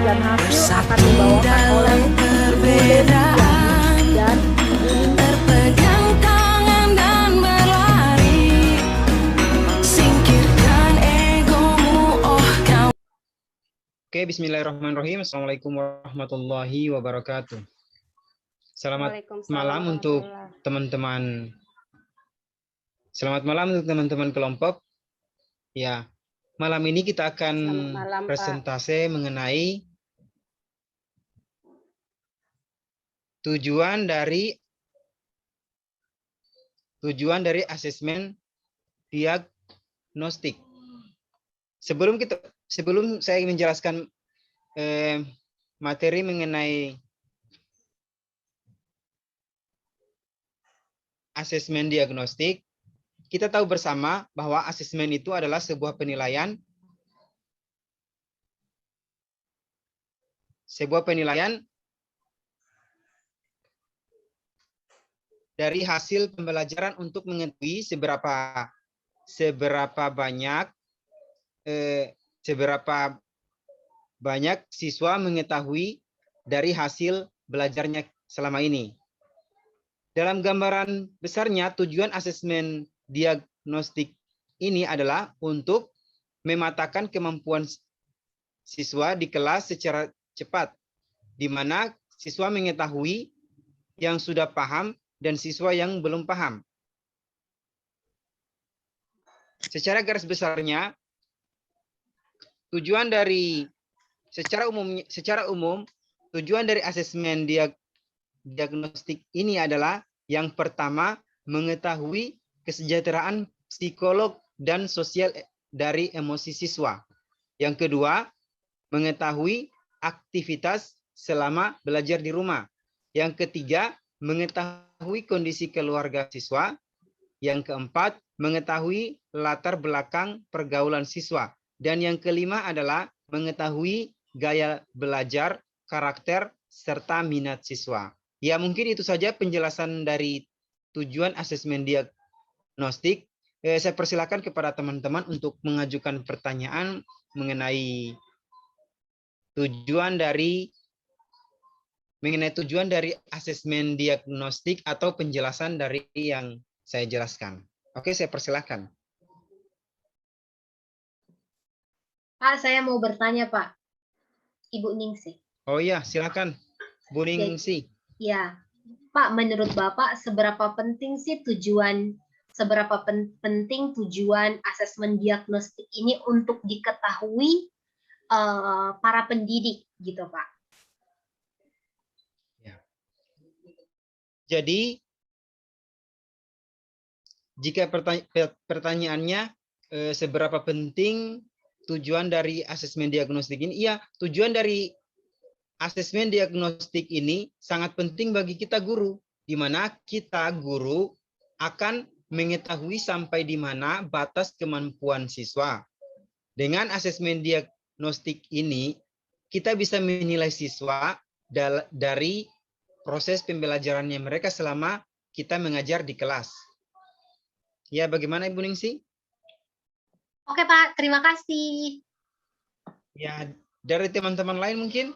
dan hasil akan dibawakan oleh perbedaan dan berpegang tangan dan berlari, singkirkan egomu, oh kau. Oke, bismillahirrahmanirrahim. Assalamualaikum warahmatullahi wabarakatuh. Selamat malam untuk teman-teman. Selamat malam untuk teman-teman kelompok. Ya, malam ini kita akan presentasi mengenai tujuan dari asesmen diagnostik. Sebelum saya menjelaskan materi mengenai asesmen diagnostik, kita tahu bersama bahwa asesmen itu adalah sebuah penilaian dari hasil pembelajaran untuk mengetahui seberapa banyak siswa mengetahui dari hasil belajarnya selama ini. Dalam gambaran besarnya, tujuan asesmen diagnostik ini adalah untuk mematakan kemampuan siswa di kelas secara cepat, di mana siswa mengetahui yang sudah paham dan siswa yang belum paham. Secara garis besarnya, secara umum tujuan dari asesmen diagnostik ini adalah yang pertama, mengetahui kesejahteraan psikolog dan sosial dari emosi siswa. Yang kedua, mengetahui aktivitas selama belajar di rumah. Yang ketiga, mengetahui kondisi keluarga siswa. Yang keempat, mengetahui latar belakang pergaulan siswa. Dan yang kelima adalah mengetahui gaya belajar, karakter, serta minat siswa. Ya, mungkin itu saja penjelasan dari tujuan asesmen diagnostik. Saya persilakan kepada teman-teman untuk mengajukan pertanyaan mengenai tujuan dari asesmen diagnostik atau penjelasan dari yang saya jelaskan. Oke, saya persilakan. Pak, saya mau bertanya, Pak. Ibu Ningsih. Oh iya, silakan, Bu Ningsih. Ya, Pak, menurut Bapak seberapa penting sih penting tujuan asesmen diagnostik ini untuk diketahui para pendidik, gitu, Pak? Ya. Jadi, jika pertanyaannya seberapa penting tujuan dari asesmen diagnostik ini, iya, tujuan dari asesmen diagnostik ini sangat penting bagi kita guru, di mana kita guru akan mengetahui sampai di mana batas kemampuan siswa. Dengan asesmen diagnostik ini, kita bisa menilai siswa dari proses pembelajarannya mereka selama kita mengajar di kelas. Ya, bagaimana Ibu Ningsih? Oke, Pak, terima kasih. Ya, dari teman-teman lain mungkin?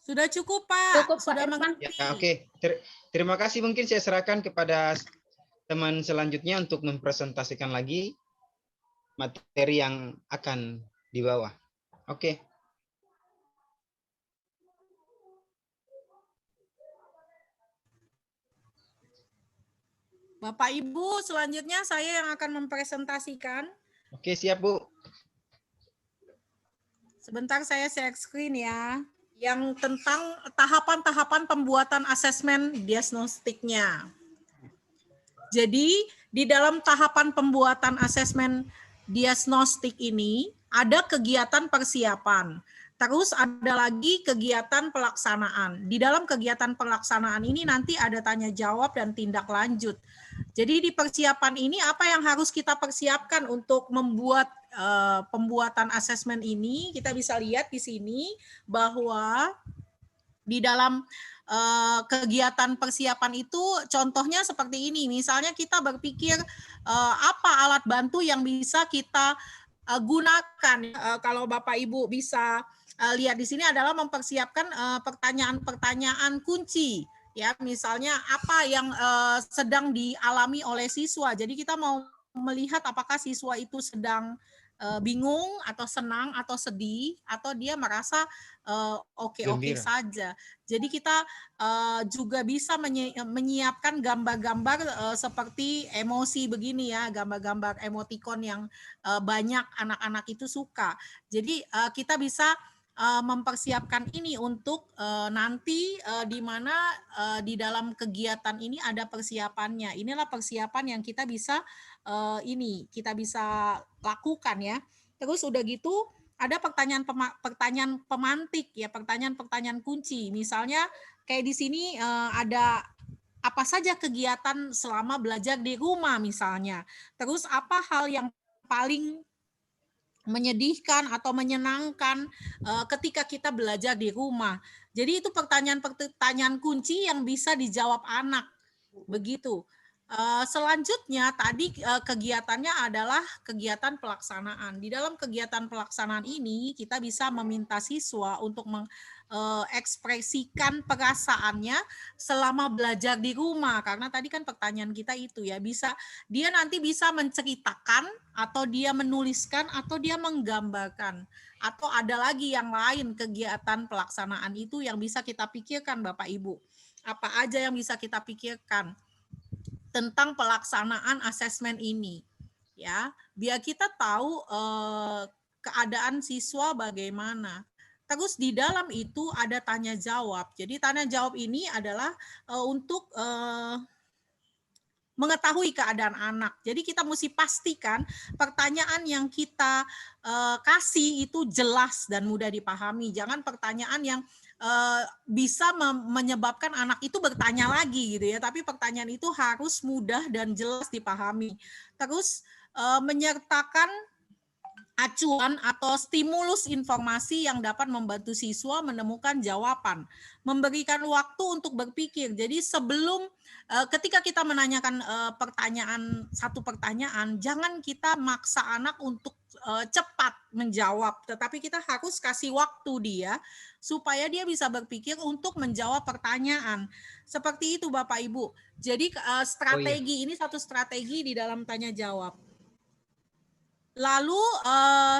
Sudah cukup, Pak. Cukup, sudah Pak mengerti. Ya, oke. Terima kasih. Mungkin saya serahkan kepada teman selanjutnya untuk mempresentasikan lagi materi yang akan dibawa. Oke. Bapak Ibu, selanjutnya saya yang akan mempresentasikan. Oke, siap, Bu. Sebentar saya share screen ya. Yang tentang tahapan-tahapan pembuatan asesmen diagnostiknya. Jadi, di dalam tahapan pembuatan asesmen diagnostik ini, ada kegiatan persiapan. Terus ada lagi kegiatan pelaksanaan. Di dalam kegiatan pelaksanaan ini nanti ada tanya jawab dan tindak lanjut. Jadi di persiapan ini apa yang harus kita persiapkan untuk membuat pembuatan asesmen ini? Kita bisa lihat di sini bahwa di dalam kegiatan persiapan itu contohnya seperti ini. Misalnya kita berpikir apa alat bantu yang bisa kita gunakan. Kalau Bapak Ibu bisa lihat di sini adalah mempersiapkan pertanyaan-pertanyaan kunci. Ya, misalnya apa yang sedang dialami oleh siswa. Jadi kita mau melihat apakah siswa itu sedang bingung atau senang atau sedih atau dia merasa oke-oke Gembira. saja. Jadi kita juga bisa menyiapkan gambar-gambar seperti emosi begini ya, gambar-gambar emoticon yang banyak anak-anak itu suka. Jadi kita bisa mempersiapkan ini untuk nanti di mana di dalam kegiatan ini ada persiapannya. Inilah persiapan yang kita bisa kita bisa lakukan ya. Terus udah gitu ada pertanyaan pemantik ya, pertanyaan kunci. Misalnya kayak di sini ada apa saja kegiatan selama belajar di rumah misalnya. Terus apa hal yang paling menyedihkan atau menyenangkan ketika kita belajar di rumah. Jadi itu pertanyaan kunci yang bisa dijawab anak. Begitu. Selanjutnya tadi kegiatannya adalah kegiatan pelaksanaan. Di dalam kegiatan pelaksanaan ini kita bisa meminta siswa untuk mengekspresikan perasaannya selama belajar di rumah. Karena tadi kan pertanyaan kita itu ya, dia nanti bisa menceritakan atau dia menuliskan atau dia menggambarkan. Atau ada lagi yang lain kegiatan pelaksanaan itu yang bisa kita pikirkan Bapak Ibu. Apa aja yang bisa kita pikirkan tentang pelaksanaan asesmen ini, ya, biar kita tahu keadaan siswa bagaimana. Terus di dalam itu ada tanya jawab. Jadi tanya jawab ini adalah untuk mengetahui keadaan anak. Jadi kita mesti pastikan pertanyaan yang kita kasih itu jelas dan mudah dipahami. Jangan pertanyaan yang bisa menyebabkan anak itu bertanya lagi gitu ya. Tapi pertanyaan itu harus mudah dan jelas dipahami. Terus menyertakan acuan atau stimulus informasi yang dapat membantu siswa menemukan jawaban, memberikan waktu untuk berpikir. Jadi sebelum ketika kita menanyakan satu pertanyaan, jangan kita maksa anak untuk cepat menjawab, tetapi kita harus kasih waktu dia supaya dia bisa berpikir untuk menjawab pertanyaan. Seperti itu Bapak Ibu. Jadi strategi ini satu strategi di dalam tanya jawab. Lalu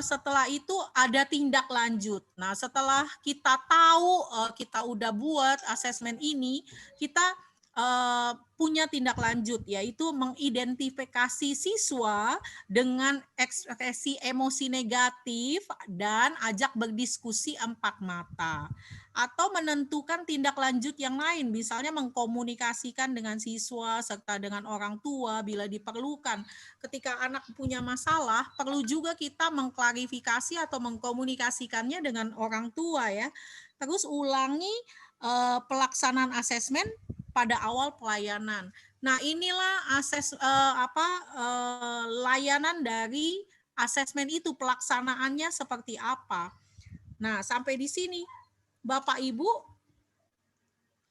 setelah itu ada tindak lanjut. Nah, setelah kita tahu kita udah buat asesmen ini, kita punya tindak lanjut, yaitu mengidentifikasi siswa dengan ekspresi emosi negatif dan ajak berdiskusi empat mata. Atau menentukan tindak lanjut yang lain, misalnya mengkomunikasikan dengan siswa serta dengan orang tua bila diperlukan. Ketika anak punya masalah, perlu juga kita mengklarifikasi atau mengkomunikasikannya dengan orang tua ya. Terus ulangi pelaksanaan asesmen pada awal pelayanan. Nah, inilah layanan dari asesmen itu, pelaksanaannya seperti apa. Nah, sampai di sini Bapak Ibu,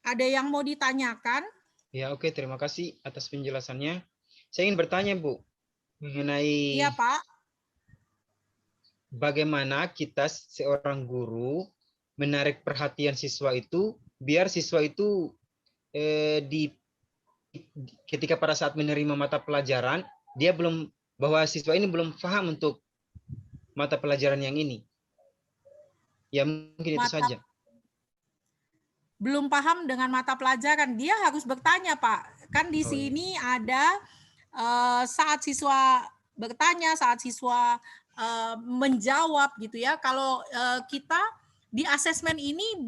ada yang mau ditanyakan? Ya, oke, terima kasih atas penjelasannya. Saya ingin bertanya, Bu, mengenai Iya, Pak. bagaimana kita seorang guru menarik perhatian siswa itu biar siswa itu ketika pada saat menerima mata pelajaran bahwa siswa ini belum paham untuk mata pelajaran yang ini. Ya, mungkin itu saja. Belum paham dengan mata pelajaran, dia harus bertanya, Pak. Kan di sini ada saat siswa bertanya, saat siswa menjawab gitu ya. Kalau kita di asesmen ini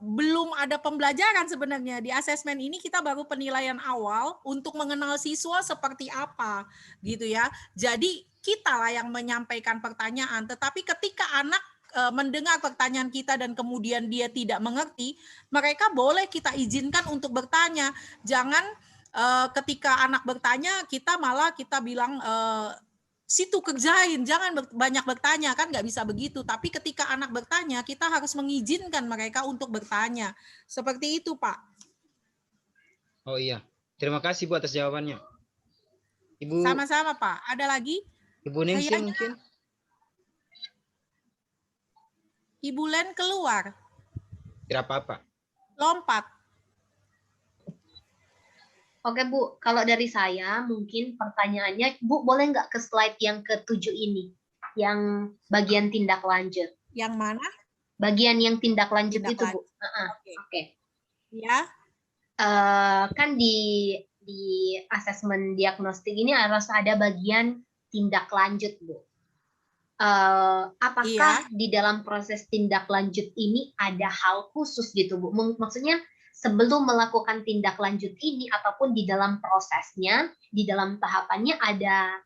belum ada pembelajaran sebenarnya. Di asesmen ini kita baru penilaian awal untuk mengenal siswa seperti apa gitu ya. Jadi kita lah yang menyampaikan pertanyaan, tetapi ketika anak mendengar pertanyaan kita dan kemudian dia tidak mengerti, mereka boleh kita izinkan untuk bertanya. Jangan ketika anak bertanya kita bilang situ kerjain, jangan banyak bertanya, kan nggak bisa begitu. Tapi ketika anak bertanya, kita harus mengizinkan mereka untuk bertanya. Seperti itu, Pak. Oh iya, terima kasih Bu atas jawabannya. Ibu. Sama-sama, Pak. Ada lagi? Ibu Ningsih Kayaknya mungkin. Ibu Len keluar, Tidak apa-apa. lompat. Oke Bu, kalau dari saya mungkin pertanyaannya, Bu boleh nggak ke slide yang ke-7 ini, yang bagian tindak lanjut. Yang mana? Bagian yang tindak lanjut Tindak itu Bu. Oke. Oke. Ya, Kan di asesmen diagnostik ini harus ada bagian tindak lanjut Bu. Apakah di dalam proses tindak lanjut ini ada hal khusus gitu Bu? Maksudnya sebelum melakukan tindak lanjut ini ataupun di dalam prosesnya, di dalam tahapannya ada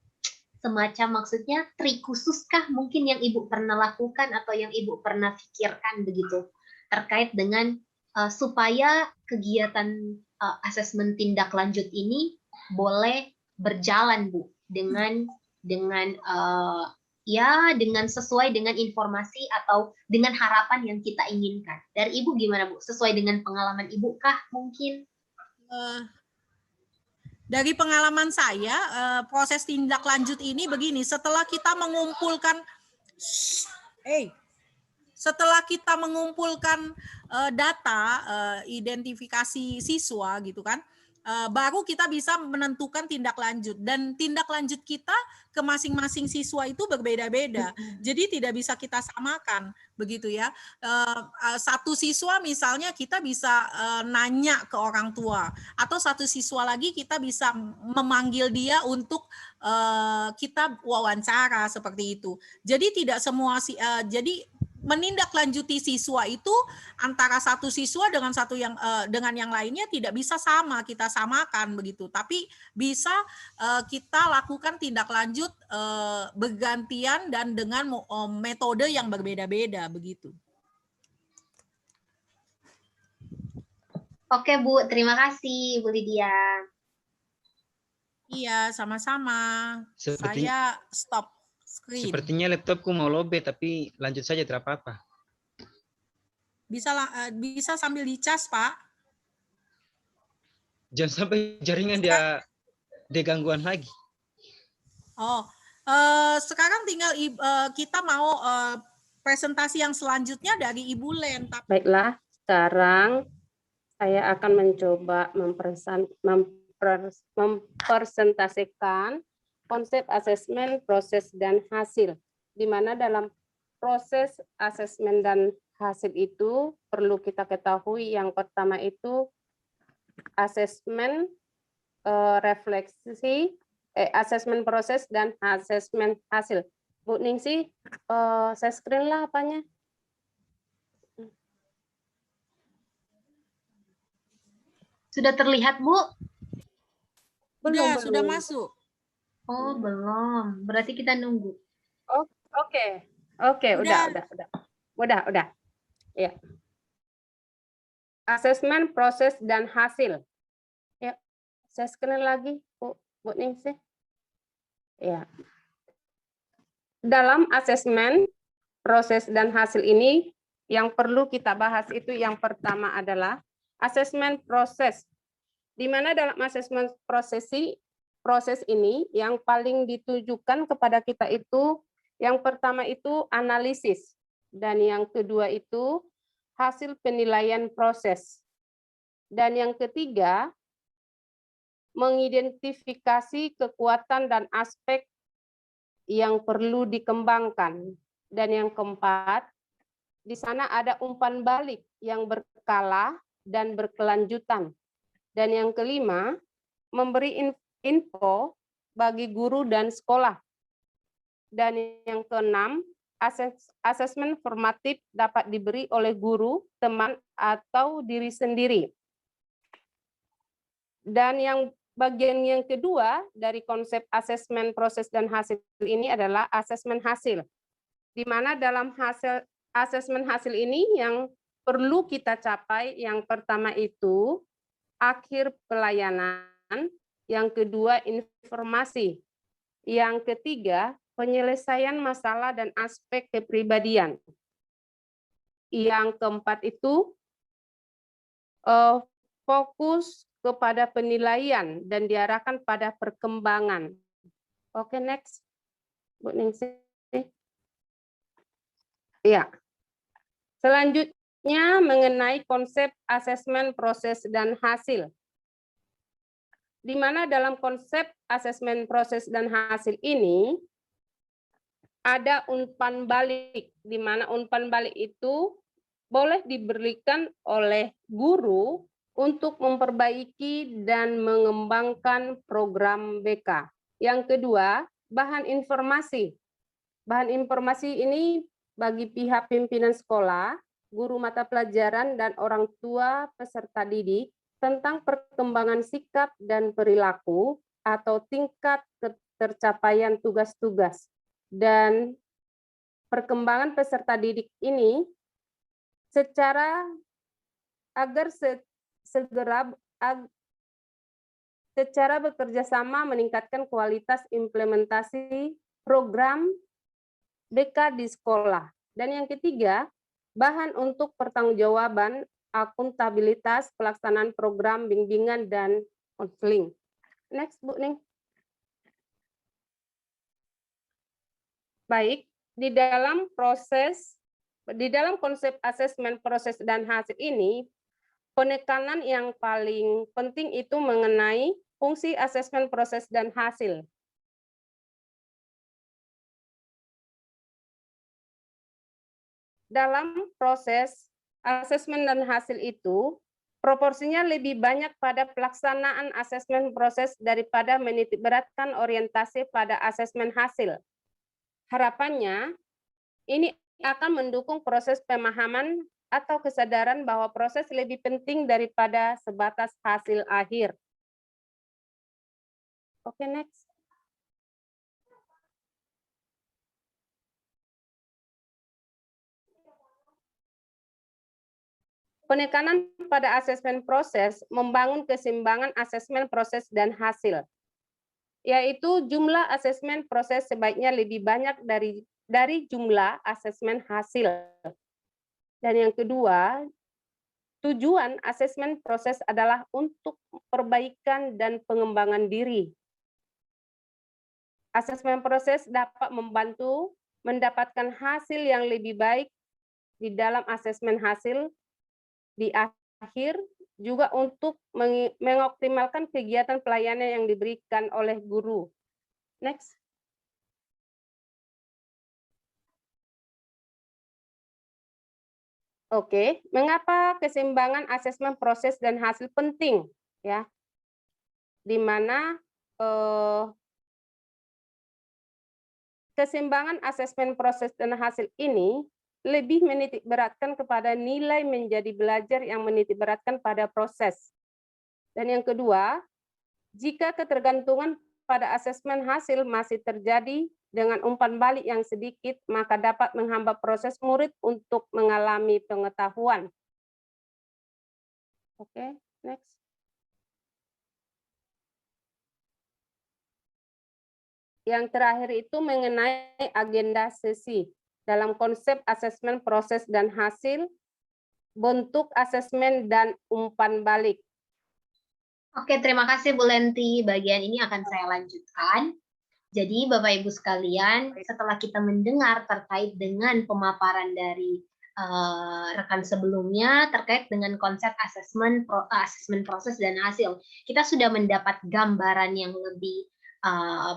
semacam maksudnya trik khususkah mungkin yang Ibu pernah lakukan atau yang Ibu pernah pikirkan begitu terkait dengan supaya kegiatan asesmen tindak lanjut ini boleh berjalan Bu dengan dengan sesuai dengan informasi atau dengan harapan yang kita inginkan. Dari Ibu gimana Bu? Sesuai dengan pengalaman Ibu kah mungkin? dari pengalaman saya, proses tindak lanjut ini begini, setelah kita mengumpulkan data identifikasi siswa gitu kan, baru kita bisa menentukan tindak lanjut, dan tindak lanjut kita ke masing-masing siswa itu berbeda-beda, jadi tidak bisa kita samakan begitu ya. Satu siswa misalnya kita bisa nanya ke orang tua, atau satu siswa lagi kita bisa memanggil dia untuk kita wawancara seperti itu. Jadi tidak semua jadi menindaklanjuti siswa itu antara satu siswa dengan dengan yang lainnya tidak bisa sama kita samakan begitu, tapi bisa kita lakukan tindak lanjut bergantian dan dengan metode yang berbeda-beda begitu. Oke Bu, terima kasih Bu Lydia. Iya, sama-sama. Saya stop screen. Sepertinya laptopku mau lobet, tapi lanjut saja tidak apa-apa. Bisa sambil dicas, Pak. Jangan sampai jaringan dia gangguan lagi. Oh, sekarang tinggal kita mau presentasi yang selanjutnya dari Ibu Len. Baiklah, sekarang saya akan mencoba mempresentasikan konsep asesmen, proses, dan hasil. Di mana dalam proses asesmen dan hasil itu perlu kita ketahui yang pertama itu asesmen refleksi, asesmen proses, dan asesmen hasil. Bu Ningsih, saya screen lah apanya. Sudah terlihat Bu? Belum. Sudah masuk. Oh, belum. Berarti kita nunggu. Oke, udah. Ya. Asesmen, proses, dan hasil. Ya, saya screen lagi, Bu Ningsih. Ya. Dalam asesmen, proses, dan hasil ini yang perlu kita bahas itu yang pertama adalah asesmen proses. Di mana dalam asesmen proses ini yang paling ditujukan kepada kita itu yang pertama itu analisis, dan yang kedua itu hasil penilaian proses, dan yang ketiga mengidentifikasi kekuatan dan aspek yang perlu dikembangkan, dan yang keempat di sana ada umpan balik yang berkala dan berkelanjutan, dan yang kelima memberi info bagi guru dan sekolah. Dan yang keenam, asesmen formatif dapat diberi oleh guru, teman, atau diri sendiri. Dan yang bagian yang kedua dari konsep asesmen proses dan hasil ini adalah asesmen hasil. Di mana dalam asesmen hasil ini yang perlu kita capai yang pertama itu akhir pelayanan, yang kedua informasi, yang ketiga penyelesaian masalah dan aspek kepribadian, yang keempat itu fokus kepada penilaian dan diarahkan pada perkembangan. Oke, next. Bu Ningsih. Ya. Selanjutnya mengenai konsep asesmen proses dan hasil. Di mana dalam konsep asesmen proses dan hasil ini ada umpan balik, di mana umpan balik itu boleh diberikan oleh guru untuk memperbaiki dan mengembangkan program BK. Yang kedua, bahan informasi. Bahan informasi ini bagi pihak pimpinan sekolah, guru mata pelajaran, dan orang tua peserta didik tentang perkembangan sikap dan perilaku atau tingkat tercapaian tugas-tugas dan perkembangan peserta didik ini secara agar secara bekerja sama meningkatkan kualitas implementasi program BK di sekolah. Dan yang ketiga, bahan untuk pertanggungjawaban akuntabilitas pelaksanaan program bimbingan dan konseling. Next, Bu Ning. Baik, di dalam konsep asesmen proses dan hasil ini, penekanan yang paling penting itu mengenai fungsi asesmen proses dan hasil. Dalam proses asesmen dan hasil itu, proporsinya lebih banyak pada pelaksanaan asesmen proses daripada menitikberatkan orientasi pada asesmen hasil. Harapannya, ini akan mendukung proses pemahaman atau kesadaran bahwa proses lebih penting daripada sebatas hasil akhir. Oke, next. Penekanan pada asesmen proses membangun keseimbangan asesmen proses dan hasil, yaitu jumlah asesmen proses sebaiknya lebih banyak dari jumlah asesmen hasil. Dan yang kedua, tujuan asesmen proses adalah untuk perbaikan dan pengembangan diri. Asesmen proses dapat membantu mendapatkan hasil yang lebih baik di dalam asesmen hasil di akhir, juga untuk mengoptimalkan kegiatan pelayanan yang diberikan oleh guru. Next. Oke, mengapa keseimbangan asesmen proses dan hasil penting? Ya, di mana keseimbangan asesmen proses dan hasil ini lebih menitikberatkan kepada nilai menjadi belajar yang menitikberatkan pada proses. Dan yang kedua, jika ketergantungan pada asesmen hasil masih terjadi dengan umpan balik yang sedikit, maka dapat menghambat proses murid untuk mengalami pengetahuan. Oke, next. Yang terakhir itu mengenai agenda sesi. Dalam konsep asesmen proses dan hasil, bentuk asesmen dan umpan balik. Oke, terima kasih Bu Lenti. Bagian ini akan saya lanjutkan. Jadi Bapak Ibu sekalian, setelah kita mendengar terkait dengan pemaparan dari rekan sebelumnya terkait dengan konsep asesmen proses dan hasil, kita sudah mendapat gambaran yang lebih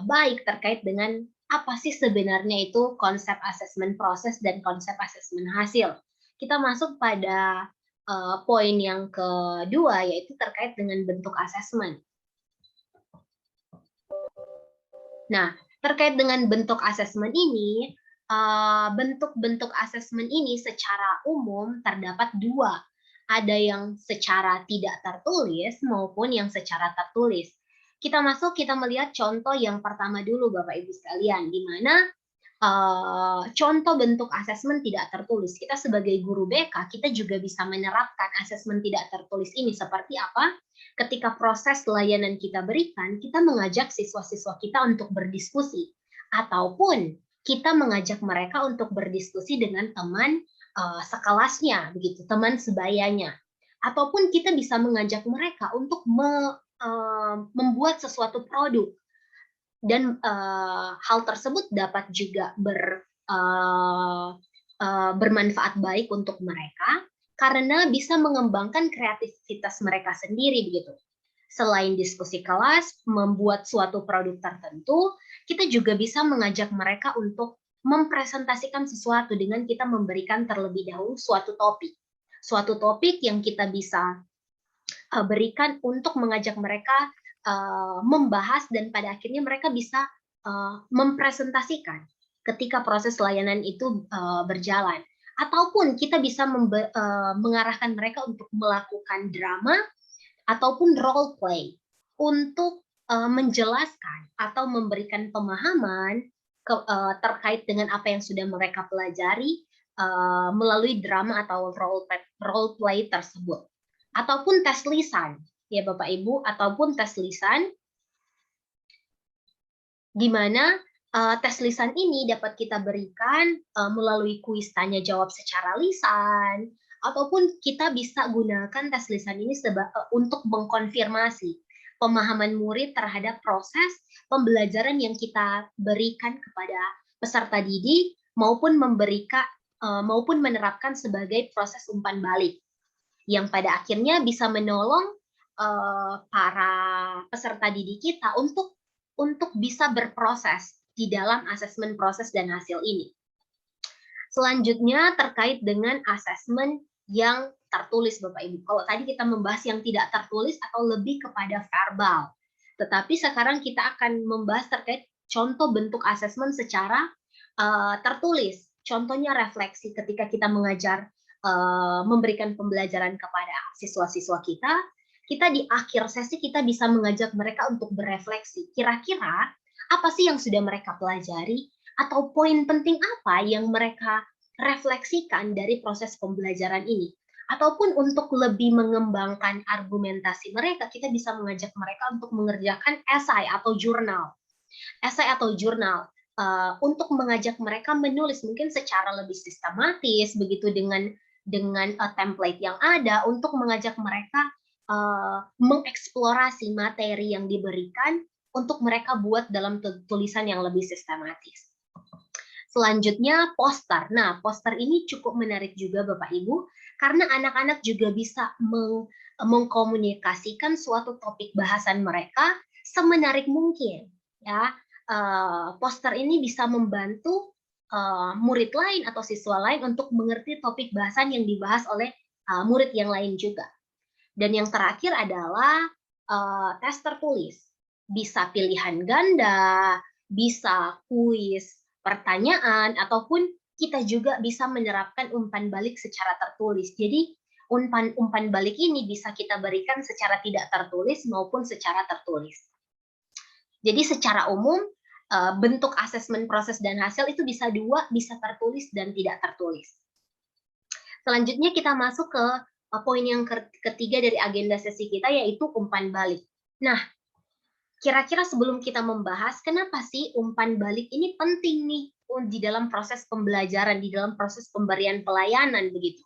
baik terkait dengan apa sih sebenarnya itu konsep asesmen proses dan konsep asesmen hasil. Kita masuk pada poin yang kedua, yaitu terkait dengan bentuk asesmen. Nah, terkait dengan bentuk asesmen ini, bentuk-bentuk asesmen ini secara umum terdapat dua. Ada yang secara tidak tertulis maupun yang secara tertulis. Kita melihat contoh yang pertama dulu Bapak Ibu sekalian, di mana contoh bentuk asesmen tidak tertulis. Kita sebagai guru BK, kita juga bisa menerapkan asesmen tidak tertulis ini seperti apa? Ketika proses layanan kita berikan, kita mengajak siswa-siswa kita untuk berdiskusi, ataupun kita mengajak mereka untuk berdiskusi dengan teman sekelasnya, begitu, teman sebayanya, ataupun kita bisa mengajak mereka untuk membuat sesuatu produk. Dan hal tersebut dapat juga bermanfaat baik untuk mereka karena bisa mengembangkan kreativitas mereka sendiri begitu. Selain diskusi kelas, membuat suatu produk tertentu, kita juga bisa mengajak mereka untuk mempresentasikan sesuatu dengan kita memberikan terlebih dahulu suatu topik. Suatu topik yang kita bisa berikan untuk mengajak mereka membahas dan pada akhirnya mereka bisa mempresentasikan ketika proses layanan itu berjalan. Ataupun kita bisa mengarahkan mereka untuk melakukan drama ataupun role play untuk menjelaskan atau memberikan pemahaman terkait dengan apa yang sudah mereka pelajari melalui drama atau role play tersebut. Ataupun tes lisan, ya Bapak Ibu, ataupun tes lisan, di mana tes lisan ini dapat kita berikan melalui kuis tanya jawab secara lisan, ataupun kita bisa gunakan tes lisan ini untuk mengkonfirmasi pemahaman murid terhadap proses pembelajaran yang kita berikan kepada peserta didik maupun maupun menerapkan sebagai proses umpan balik yang pada akhirnya bisa menolong para peserta didik kita untuk bisa berproses di dalam asesmen proses dan hasil ini. Selanjutnya terkait dengan asesmen yang tertulis Bapak Ibu. Kalau tadi kita membahas yang tidak tertulis atau lebih kepada verbal. Tetapi sekarang kita akan membahas terkait contoh bentuk asesmen secara tertulis. Contohnya refleksi ketika kita mengajar, memberikan pembelajaran kepada siswa-siswa kita di akhir sesi kita bisa mengajak mereka untuk berefleksi. Kira-kira apa sih yang sudah mereka pelajari atau poin penting apa yang mereka refleksikan dari proses pembelajaran ini. Ataupun untuk lebih mengembangkan argumentasi mereka, kita bisa mengajak mereka untuk mengerjakan esai atau jurnal. Esai atau jurnal untuk mengajak mereka menulis mungkin secara lebih sistematis begitu dengan template yang ada untuk mengajak mereka mengeksplorasi materi yang diberikan untuk mereka buat dalam tulisan yang lebih sistematis. Selanjutnya poster. Nah, poster ini cukup menarik juga Bapak Ibu karena anak-anak juga bisa mengkomunikasikan suatu topik bahasan mereka semenarik mungkin. Ya, poster ini bisa membantu murid lain atau siswa lain untuk mengerti topik bahasan yang dibahas oleh murid yang lain juga. Dan yang terakhir adalah tes tertulis. Bisa pilihan ganda, bisa kuis, pertanyaan, ataupun kita juga bisa menerapkan umpan balik secara tertulis. Jadi umpan balik ini bisa kita berikan secara tidak tertulis maupun secara tertulis. Jadi secara umum bentuk asesmen proses dan hasil itu bisa dua, bisa tertulis dan tidak tertulis. Selanjutnya kita masuk ke poin yang ketiga dari agenda sesi kita, yaitu umpan balik. Nah, kira-kira sebelum kita membahas kenapa sih umpan balik ini penting nih di dalam proses pembelajaran, di dalam proses pemberian pelayanan begitu.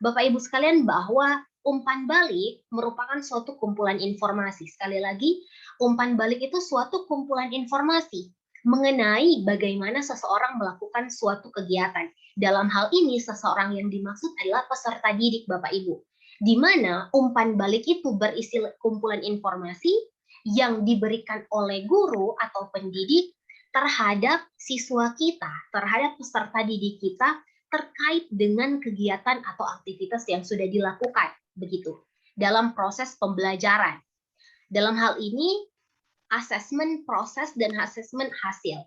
Bapak Ibu sekalian, bahwa umpan balik merupakan suatu kumpulan informasi. Sekali lagi, umpan balik itu suatu kumpulan informasi mengenai bagaimana seseorang melakukan suatu kegiatan. Dalam hal ini, seseorang yang dimaksud adalah peserta didik Bapak Ibu. Di mana umpan balik itu berisi kumpulan informasi yang diberikan oleh guru atau pendidik terhadap siswa kita, terhadap peserta didik kita terkait dengan kegiatan atau aktivitas yang sudah dilakukan begitu dalam proses pembelajaran. Dalam hal ini asesmen proses dan asesmen hasil.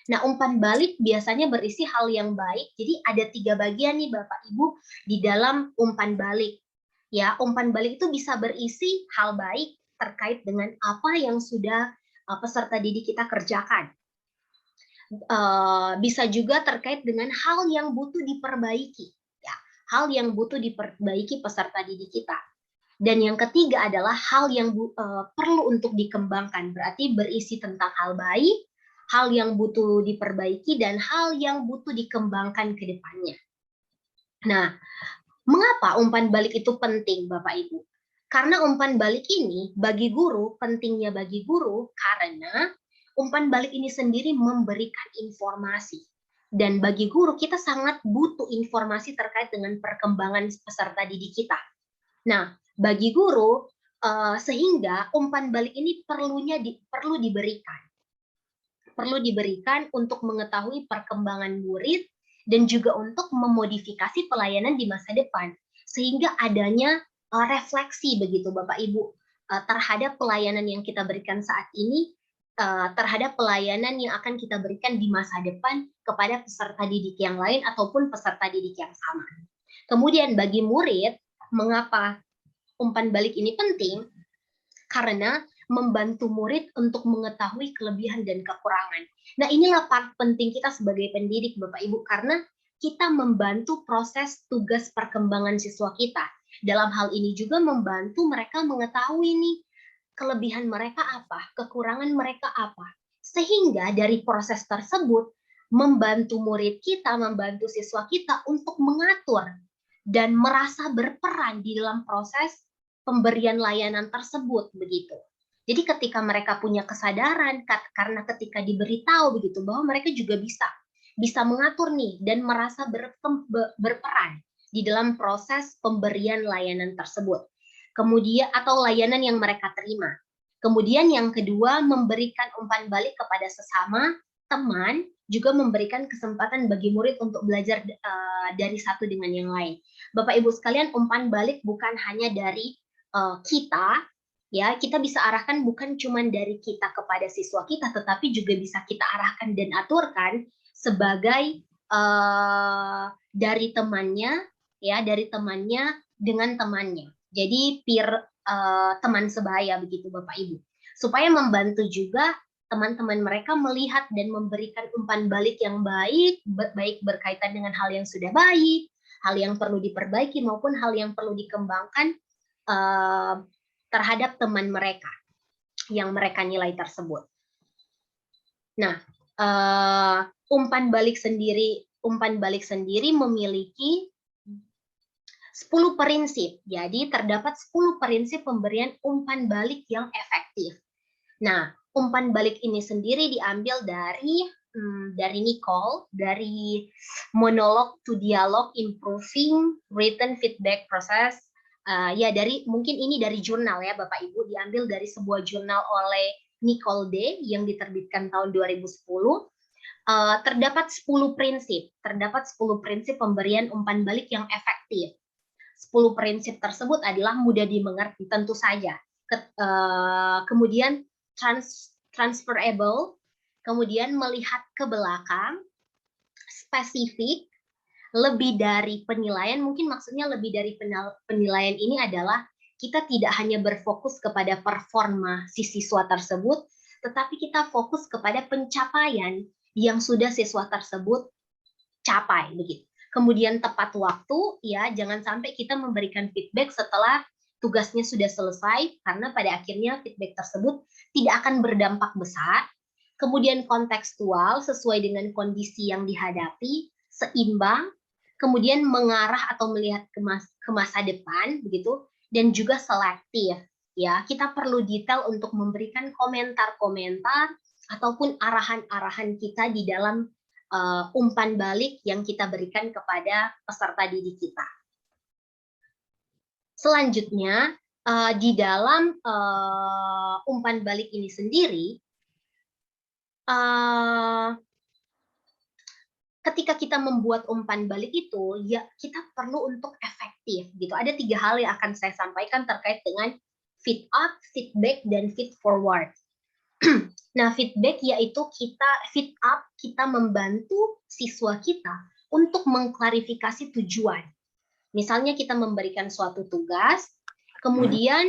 Nah, umpan balik biasanya berisi hal yang baik. Jadi ada 3 bagian nih Bapak Ibu di dalam umpan balik. Ya, umpan balik itu bisa berisi hal baik terkait dengan apa yang sudah peserta didik kita kerjakan. Bisa juga terkait dengan hal yang butuh diperbaiki, ya, hal yang butuh diperbaiki peserta didik kita. Dan yang ketiga adalah hal yang perlu untuk dikembangkan, berarti berisi tentang hal baik, hal yang butuh diperbaiki, dan hal yang butuh dikembangkan ke depannya. Nah, mengapa umpan balik itu penting, Bapak Ibu? Karena umpan balik ini bagi guru, pentingnya bagi guru karena umpan balik ini sendiri memberikan informasi. Dan bagi guru, kita sangat butuh informasi terkait dengan perkembangan peserta didik kita. Nah, bagi guru, sehingga umpan balik ini perlu diberikan. Perlu diberikan untuk mengetahui perkembangan murid dan juga untuk memodifikasi pelayanan di masa depan. Sehingga adanya refleksi begitu Bapak Ibu terhadap pelayanan yang kita berikan saat ini, terhadap pelayanan yang akan kita berikan di masa depan kepada peserta didik yang lain ataupun peserta didik yang sama. Kemudian bagi murid, mengapa umpan balik ini penting? Karena membantu murid untuk mengetahui kelebihan dan kekurangan. Nah, inilah part penting kita sebagai pendidik Bapak Ibu, karena kita membantu proses tugas perkembangan siswa kita. Dalam hal ini juga membantu mereka mengetahui nih kelebihan mereka apa, kekurangan mereka apa. Sehingga dari proses tersebut membantu murid kita, membantu siswa kita untuk mengatur dan merasa berperan di dalam proses pemberian layanan tersebut begitu. Jadi ketika mereka punya kesadaran, karena ketika diberitahu begitu bahwa mereka juga bisa mengatur nih dan merasa berperan di dalam proses pemberian layanan tersebut. Kemudian atau layanan yang mereka terima. Kemudian yang kedua, memberikan umpan balik kepada sesama teman, juga memberikan kesempatan bagi murid untuk belajar dari satu dengan yang lain. Bapak Ibu sekalian, umpan balik bukan hanya dari kita, ya, kita bisa arahkan bukan cuma dari kita kepada siswa kita, tetapi juga bisa kita arahkan dan aturkan sebagai dari temannya, ya, dari temannya dengan temannya. Jadi peer teman sebaya begitu Bapak Ibu, supaya membantu juga teman-teman mereka melihat dan memberikan umpan balik yang baik berkaitan dengan hal yang sudah baik, hal yang perlu diperbaiki maupun hal yang perlu dikembangkan terhadap teman mereka yang mereka nilai tersebut. Nah, umpan balik sendiri memiliki 10 prinsip. Jadi terdapat 10 prinsip pemberian umpan balik yang efektif. Nah, umpan balik ini sendiri diambil dari Nicole, dari Monologue to Dialogue Improving Written Feedback Process. Ya, mungkin ini dari jurnal ya Bapak Ibu, diambil dari sebuah jurnal oleh Nicole D yang diterbitkan tahun 2010. Terdapat 10 prinsip pemberian umpan balik yang efektif. 10 prinsip tersebut adalah mudah dimengerti tentu saja. Kemudian transferable, kemudian melihat ke belakang, spesifik, lebih dari penilaian. Mungkin maksudnya lebih dari penilaian ini adalah kita tidak hanya berfokus kepada performa si siswa tersebut, tetapi kita fokus kepada pencapaian yang sudah siswa tersebut capai begitu. Kemudian tepat waktu, ya, jangan sampai kita memberikan feedback setelah tugasnya sudah selesai, karena pada akhirnya feedback tersebut tidak akan berdampak besar. Kemudian kontekstual, sesuai dengan kondisi yang dihadapi, seimbang, kemudian mengarah atau melihat ke masa depan, begitu, dan juga selektif. Ya, kita perlu detail untuk memberikan komentar-komentar ataupun arahan-arahan kita di dalam umpan balik yang kita berikan kepada peserta didik kita. Selanjutnya, di dalam umpan balik ini sendiri, ketika kita membuat umpan balik itu, ya kita perlu untuk efektif gitu. Ada 3 hal yang akan saya sampaikan terkait dengan feed up, feedback, dan feed forward. Nah, feedback yaitu kita membantu siswa kita untuk mengklarifikasi tujuan. Misalnya kita memberikan suatu tugas, kemudian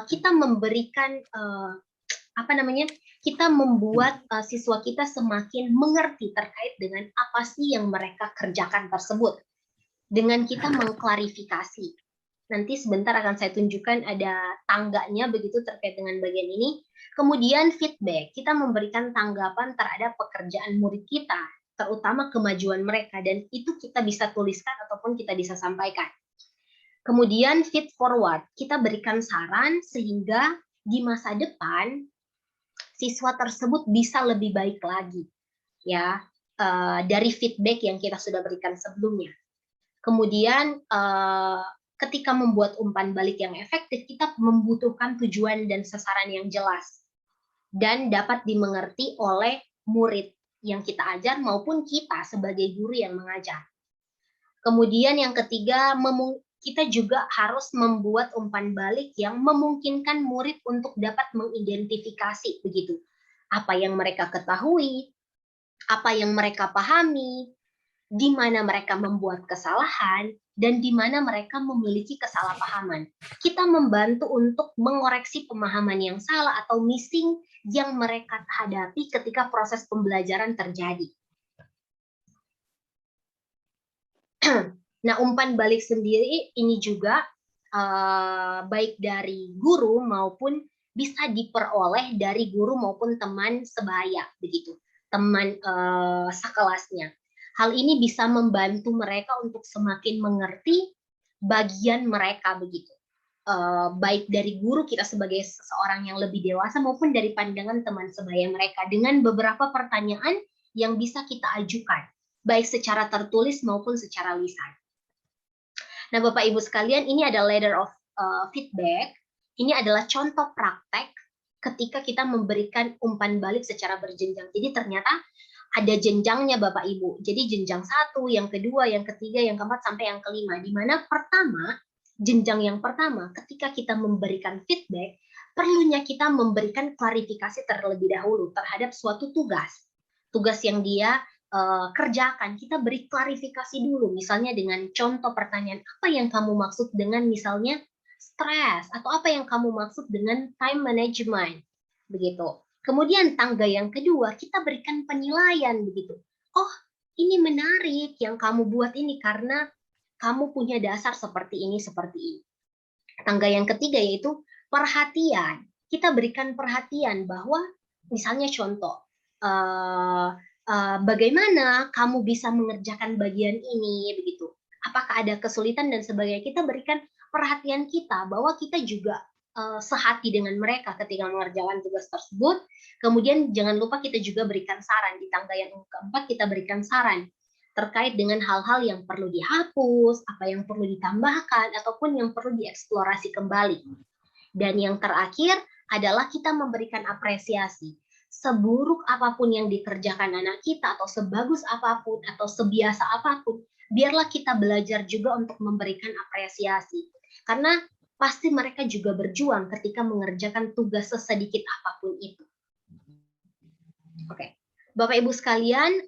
kita memberikan kita membuat siswa kita semakin mengerti terkait dengan apa sih yang mereka kerjakan tersebut. Dengan kita mengklarifikasi. Nanti sebentar akan saya tunjukkan ada tangganya begitu terkait dengan bagian ini. Kemudian feedback, kita memberikan tanggapan terhadap pekerjaan murid kita, terutama kemajuan mereka, dan itu kita bisa tuliskan ataupun kita bisa sampaikan. Kemudian feed forward, kita berikan saran sehingga di masa depan siswa tersebut bisa lebih baik lagi, ya, dari feedback yang kita sudah berikan sebelumnya. Kemudian ketika membuat umpan balik yang efektif, kita membutuhkan tujuan dan sasaran yang jelas dan dapat dimengerti oleh murid yang kita ajar maupun kita sebagai guru yang mengajar. Kemudian yang ketiga, kita juga harus membuat umpan balik yang memungkinkan murid untuk dapat mengidentifikasi begitu apa yang mereka ketahui, apa yang mereka pahami, di mana mereka membuat kesalahan, dan di mana mereka memiliki kesalahpahaman. Kita membantu untuk mengoreksi pemahaman yang salah atau missing yang mereka hadapi ketika proses pembelajaran terjadi. Nah, umpan balik sendiri ini juga baik dari guru maupun bisa diperoleh dari guru maupun teman sebaya, begitu, teman sekelasnya. Hal ini bisa membantu mereka untuk semakin mengerti bagian mereka, begitu. Baik dari guru kita sebagai seseorang yang lebih dewasa maupun dari pandangan teman sebaya mereka dengan beberapa pertanyaan yang bisa kita ajukan, baik secara tertulis maupun secara lisan. Nah, Bapak Ibu sekalian, ini ada ladder of feedback. Ini adalah contoh praktek ketika kita memberikan umpan balik secara berjenjang. Jadi ternyata ada jenjangnya Bapak Ibu. Jadi jenjang 1, yang kedua, yang ketiga, yang keempat, sampai yang kelima. Di mana pertama, jenjang yang pertama, ketika kita memberikan feedback, perlunya kita memberikan klarifikasi terlebih dahulu terhadap suatu tugas. Tugas yang dia kerjakan, kita beri klarifikasi dulu, misalnya dengan contoh pertanyaan, apa yang kamu maksud dengan misalnya stres, atau apa yang kamu maksud dengan time management, begitu. Kemudian tangga yang kedua, kita berikan penilaian, begitu. Oh, ini menarik yang kamu buat ini karena kamu punya dasar seperti ini, seperti ini. Tangga yang ketiga yaitu perhatian. Kita berikan perhatian bahwa misalnya contoh, bagaimana kamu bisa mengerjakan bagian ini, begitu. Apakah ada kesulitan dan sebagainya. Kita berikan perhatian kita bahwa kita juga sehati dengan mereka ketika mengerjakan tugas tersebut. Kemudian jangan lupa kita juga berikan saran. Di tangga yang keempat kita berikan saran terkait dengan hal-hal yang perlu dihapus, apa yang perlu ditambahkan, ataupun yang perlu dieksplorasi kembali. Dan yang terakhir adalah kita memberikan apresiasi. Seburuk apapun yang dikerjakan anak kita, atau sebagus apapun, atau sebiasa apapun, biarlah kita belajar juga untuk memberikan apresiasi. Karena pasti mereka juga berjuang ketika mengerjakan tugas sesedikit apapun itu. Oke, Bapak Ibu sekalian,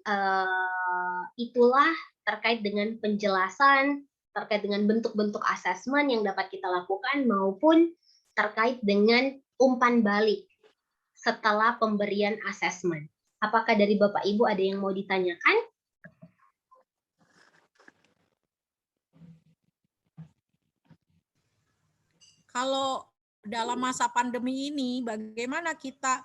itulah terkait dengan penjelasan, terkait dengan bentuk-bentuk asesmen yang dapat kita lakukan, maupun terkait dengan umpan balik setelah pemberian asesmen. Apakah dari Bapak Ibu ada yang mau ditanyakan? Kalau dalam masa pandemi ini, bagaimana kita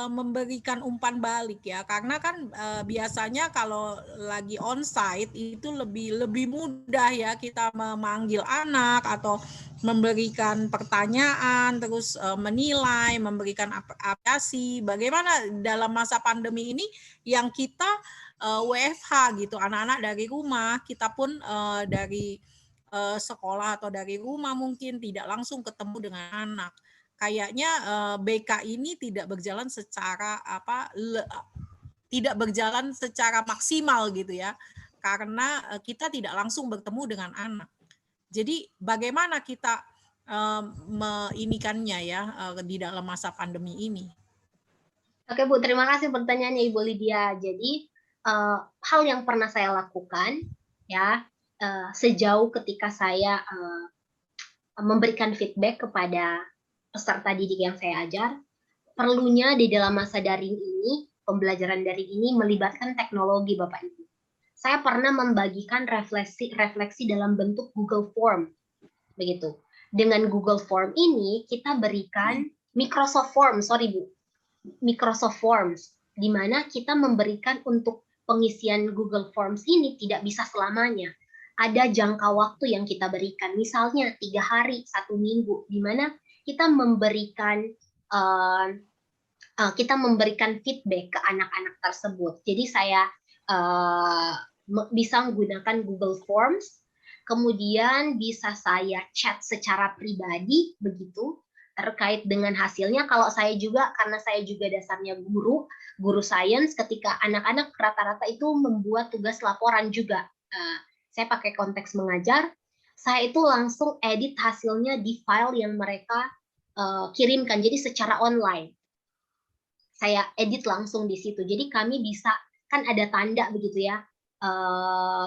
memberikan umpan balik ya? Karena kan biasanya kalau lagi onsite itu lebih mudah ya kita memanggil anak atau memberikan pertanyaan, terus menilai, memberikan apresiasi. Bagaimana dalam masa pandemi ini yang kita WFH gitu, anak-anak dari rumah, kita pun dari sekolah atau dari rumah mungkin tidak langsung ketemu dengan anak. Kayaknya BK ini tidak berjalan secara tidak berjalan secara maksimal gitu ya, karena kita tidak langsung bertemu dengan anak. Jadi bagaimana kita meinikannya ya di dalam masa pandemi ini? Oke Bu, terima kasih pertanyaannya Ibu Lydia. Jadi hal yang pernah saya lakukan ya sejauh ketika saya memberikan feedback kepada peserta didik yang saya ajar, perlunya di dalam masa daring ini, pembelajaran daring ini melibatkan teknologi Bapak Ibu. Saya pernah membagikan refleksi dalam bentuk Google Form, begitu. Dengan Google Form ini kita berikan Microsoft Forms, Microsoft Forms, di mana kita memberikan untuk pengisian Google Forms ini tidak bisa selamanya. Ada jangka waktu yang kita berikan, misalnya 3 hari, 1 minggu, di mana kita memberikan kita memberikan feedback ke anak-anak tersebut. Jadi saya bisa menggunakan Google Forms, kemudian bisa saya chat secara pribadi begitu terkait dengan hasilnya. Kalau saya juga, karena saya juga dasarnya guru sains, ketika anak-anak rata-rata itu membuat tugas laporan juga. Saya pakai konteks mengajar, saya itu langsung edit hasilnya di file yang mereka kirimkan, jadi secara online. Saya edit langsung di situ. Jadi kami bisa, kan ada tanda begitu ya,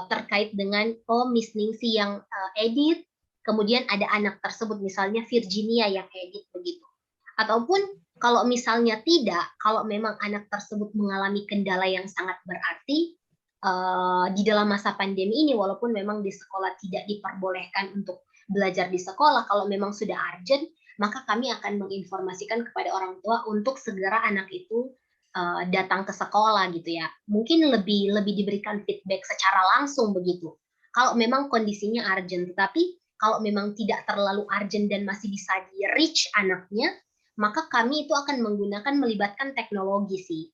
terkait dengan Miss Ningsi yang edit, kemudian ada anak tersebut, misalnya Virginia yang edit begitu. Ataupun kalau misalnya tidak, kalau memang anak tersebut mengalami kendala yang sangat berarti di dalam masa pandemi ini, walaupun memang di sekolah tidak diperbolehkan untuk belajar di sekolah, kalau memang sudah urgent, maka kami akan menginformasikan kepada orang tua untuk segera anak itu datang ke sekolah gitu ya. Mungkin lebih diberikan feedback secara langsung begitu. Kalau memang kondisinya urgent, tetapi kalau memang tidak terlalu urgent dan masih bisa di-reach anaknya, maka kami itu akan melibatkan teknologi sih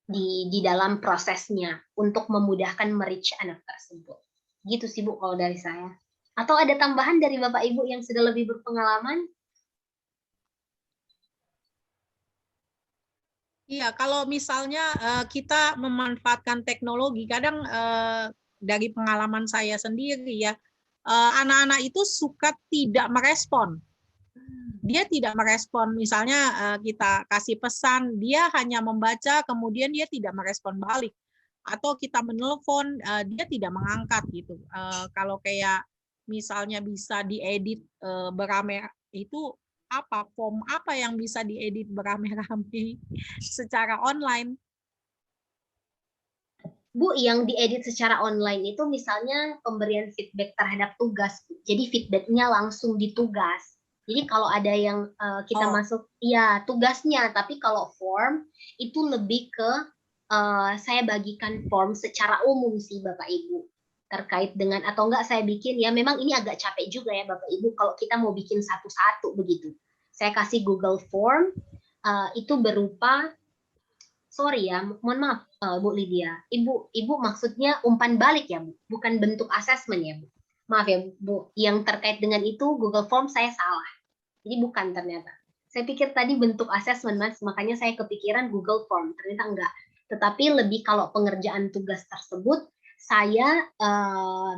di dalam prosesnya untuk memudahkan me-reach anak tersebut. Gitu sih Bu kalau dari saya. Atau ada tambahan dari Bapak Ibu yang sudah lebih berpengalaman? Iya, kalau misalnya kita memanfaatkan teknologi, kadang dari pengalaman saya sendiri ya, anak-anak itu suka tidak merespon. Dia tidak merespon, misalnya kita kasih pesan, dia hanya membaca, kemudian dia tidak merespon balik. Atau kita menelpon, dia tidak mengangkat gitu. Kalau kayak misalnya bisa diedit beramai, itu apa, form apa yang bisa diedit beramai-ramai secara online? Bu, yang diedit secara online itu misalnya pemberian feedback terhadap tugas. Jadi feedbacknya langsung di tugas. Jadi kalau ada yang kita masuk, ya tugasnya. Tapi kalau form itu lebih ke saya bagikan form secara umum sih Bapak Ibu. Terkait dengan, atau enggak saya bikin, ya memang ini agak capek juga ya Bapak Ibu kalau kita mau bikin satu-satu begitu. Saya kasih Google Form, itu berupa, sorry ya, mohon maaf Bu Lydia, Ibu maksudnya umpan balik ya Bu, bukan bentuk asesmen ya Bu. Maaf ya Bu, yang terkait dengan itu Google Form saya salah. Jadi bukan ternyata. Saya pikir tadi bentuk asesmen Mas, makanya saya kepikiran Google Form, ternyata enggak. Tetapi lebih kalau pengerjaan tugas tersebut, saya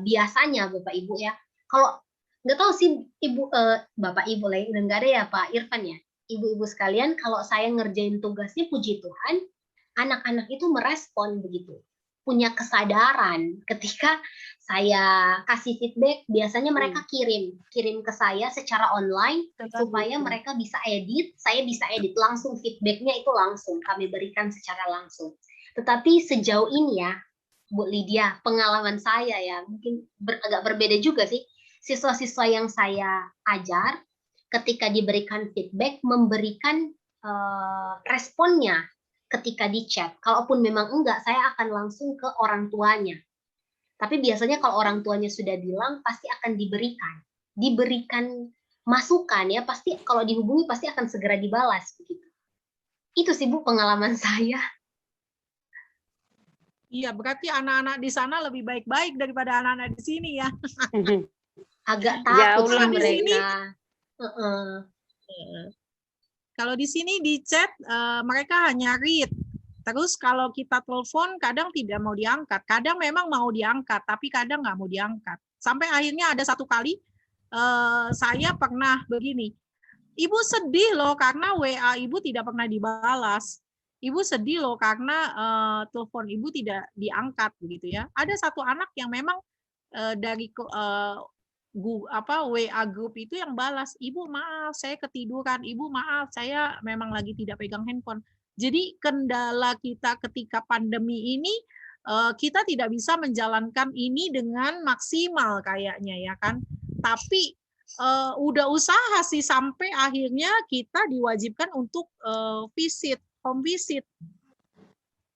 biasanya Bapak Ibu ya, kalau nggak tahu sih Ibu, Bapak Ibu lain, nggak ada ya Pak Irfan ya, Ibu-ibu sekalian, kalau saya ngerjain tugasnya puji Tuhan, anak-anak itu merespon begitu, punya kesadaran ketika saya kasih feedback, biasanya mereka kirim ke saya secara online supaya mereka bisa edit, saya bisa edit langsung, feedbacknya itu langsung kami berikan secara langsung. Tetapi sejauh ini ya Bu Lydia, pengalaman saya ya mungkin agak berbeda juga sih. Siswa-siswa yang saya ajar ketika diberikan feedback memberikan responnya ketika di chat. Kalaupun memang enggak, saya akan langsung ke orang tuanya. Tapi biasanya kalau orang tuanya sudah bilang, pasti akan diberikan masukan ya, pasti kalau dihubungi pasti akan segera dibalas begitu. Itu sih Bu pengalaman saya. Iya, berarti anak-anak di sana lebih baik-baik daripada anak-anak di sini ya. Agak takut sih Di sini, mereka. kalau di sini di chat mereka hanya read. Terus kalau kita telepon kadang tidak mau diangkat. Kadang memang mau diangkat, tapi kadang nggak mau diangkat. Sampai akhirnya ada satu kali saya pernah begini. Ibu sedih loh karena WA ibu tidak pernah dibalas. Ibu sedih loh karena telepon ibu tidak diangkat begitu ya. Ada satu anak yang memang dari WA grup itu yang balas, ibu maaf saya ketiduran, ibu maaf saya memang lagi tidak pegang handphone. Jadi kendala kita ketika pandemi ini kita tidak bisa menjalankan ini dengan maksimal kayaknya ya kan. Tapi udah usaha sih sampai akhirnya kita diwajibkan untuk home visit.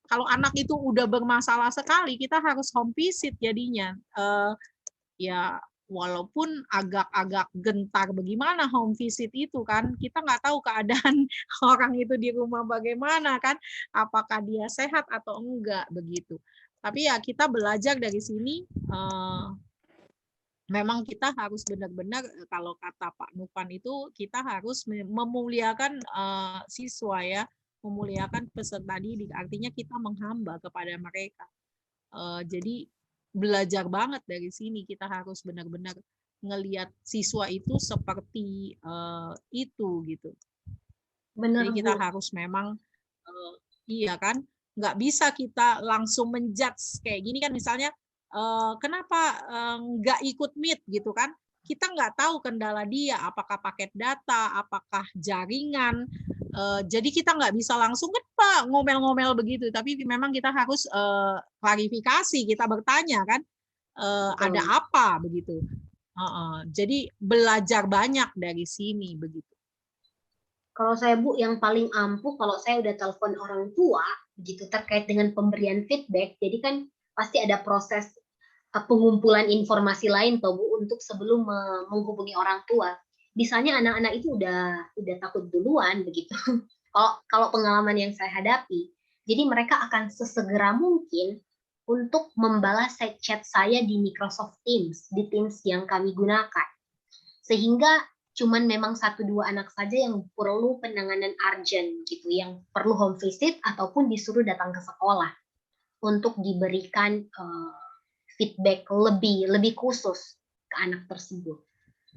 Kalau anak itu udah bermasalah sekali, kita harus home visit jadinya. Ya walaupun agak-agak gentar bagaimana home visit itu kan, kita nggak tahu keadaan orang itu di rumah bagaimana kan, apakah dia sehat atau enggak begitu. Tapi ya kita belajar dari sini, memang kita harus benar-benar kalau kata Pak Nufan itu kita harus memuliakan siswa ya, memuliakan peserta didik. Artinya kita menghamba kepada mereka. Jadi belajar banget dari sini, kita harus benar-benar ngelihat siswa itu seperti itu gitu. Benar, Jadi kita Bu. harus memang iya kan, nggak bisa kita langsung menjudge kayak gini kan, misalnya kenapa nggak ikut meet gitu kan, kita nggak tahu kendala dia, apakah paket data, apakah jaringan, jadi kita nggak bisa langsung kan Pak ngomel-ngomel begitu, tapi memang kita harus klarifikasi, kita bertanya kan, ada Betul. apa begitu. Jadi belajar banyak dari sini begitu. Kalau saya Bu, yang paling ampuh kalau saya udah telepon orang tua gitu terkait dengan pemberian feedback. Jadi kan pasti ada proses pengumpulan informasi lain toh Bu untuk sebelum menghubungi orang tua. Misalnya anak-anak itu udah takut duluan begitu. Kalau pengalaman yang saya hadapi, jadi mereka akan sesegera mungkin untuk membalas chat saya di Microsoft Teams, di Teams yang kami gunakan. Sehingga cuman memang 1-2 anak saja yang perlu penanganan urgent gitu, yang perlu home visit ataupun disuruh datang ke sekolah untuk diberikan feedback lebih khusus ke anak tersebut.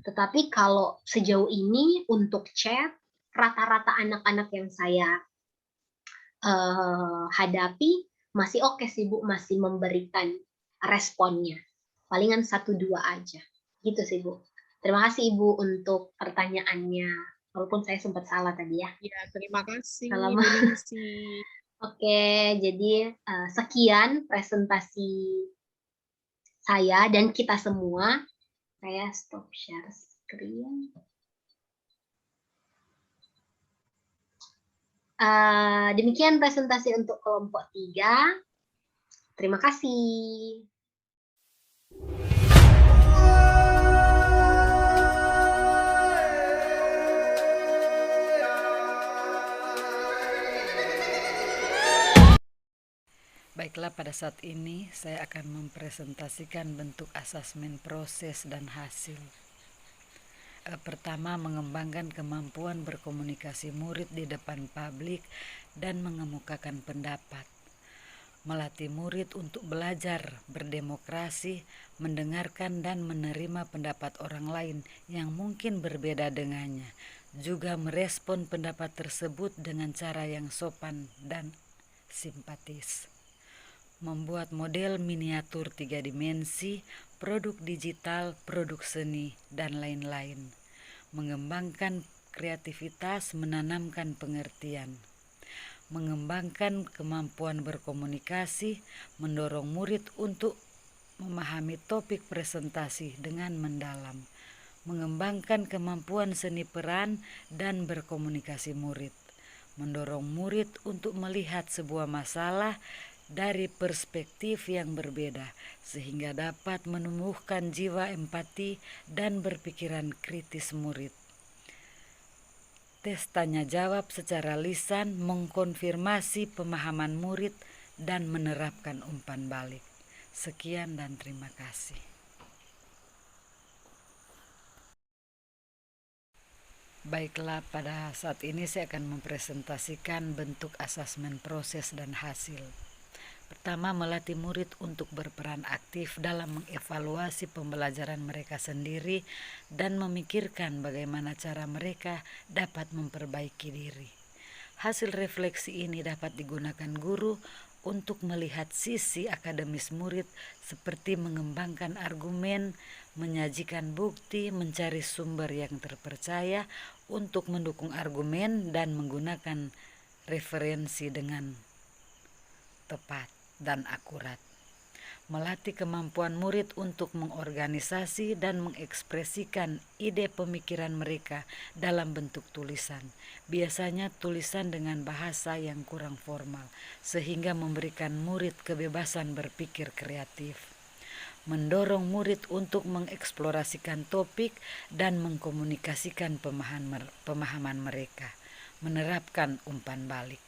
Tetapi kalau sejauh ini untuk chat, rata-rata anak-anak yang saya hadapi masih oke sih Bu, masih memberikan responnya. Palingan 1-2 aja. Gitu sih Bu. Terima kasih Ibu untuk pertanyaannya. Walaupun saya sempat salah tadi ya. Ya, terima kasih Salam. Bu Ningsih. Oke, jadi sekian presentasi saya dan kita semua. Saya stop share screen. Demikian presentasi untuk kelompok 3. Terima kasih. Baiklah, pada saat ini saya akan mempresentasikan bentuk asesmen proses dan hasil. Pertama, mengembangkan kemampuan berkomunikasi murid di depan publik dan mengemukakan pendapat. Melatih murid untuk belajar berdemokrasi, mendengarkan dan menerima pendapat orang lain yang mungkin berbeda dengannya. Juga merespon pendapat tersebut dengan cara yang sopan dan simpatis. Membuat model miniatur 3 dimensi, produk digital, produk seni, dan lain-lain. Mengembangkan kreativitas, menanamkan pengertian. Mengembangkan kemampuan berkomunikasi, mendorong murid untuk memahami topik presentasi dengan mendalam. Mengembangkan kemampuan seni peran dan berkomunikasi murid. Mendorong murid untuk melihat sebuah masalah dari perspektif yang berbeda, sehingga dapat menumbuhkan jiwa empati dan berpikiran kritis murid. Tes tanya jawab secara lisan mengkonfirmasi pemahaman murid dan menerapkan umpan balik. Sekian dan terima kasih. Baiklah, pada saat ini saya akan mempresentasikan bentuk asesmen proses dan hasil. Pertama, melatih murid untuk berperan aktif dalam mengevaluasi pembelajaran mereka sendiri dan memikirkan bagaimana cara mereka dapat memperbaiki diri. Hasil refleksi ini dapat digunakan guru untuk melihat sisi akademis murid seperti mengembangkan argumen, menyajikan bukti, mencari sumber yang terpercaya untuk mendukung argumen dan menggunakan referensi dengan tepat dan akurat. Melatih kemampuan murid untuk mengorganisasi dan mengekspresikan ide pemikiran mereka dalam bentuk tulisan. Biasanya tulisan dengan bahasa yang kurang formal, sehingga memberikan murid kebebasan berpikir kreatif. mendorong murid untuk mengeksplorasikan topik dan mengkomunikasikan pemahaman mereka, menerapkan umpan balik.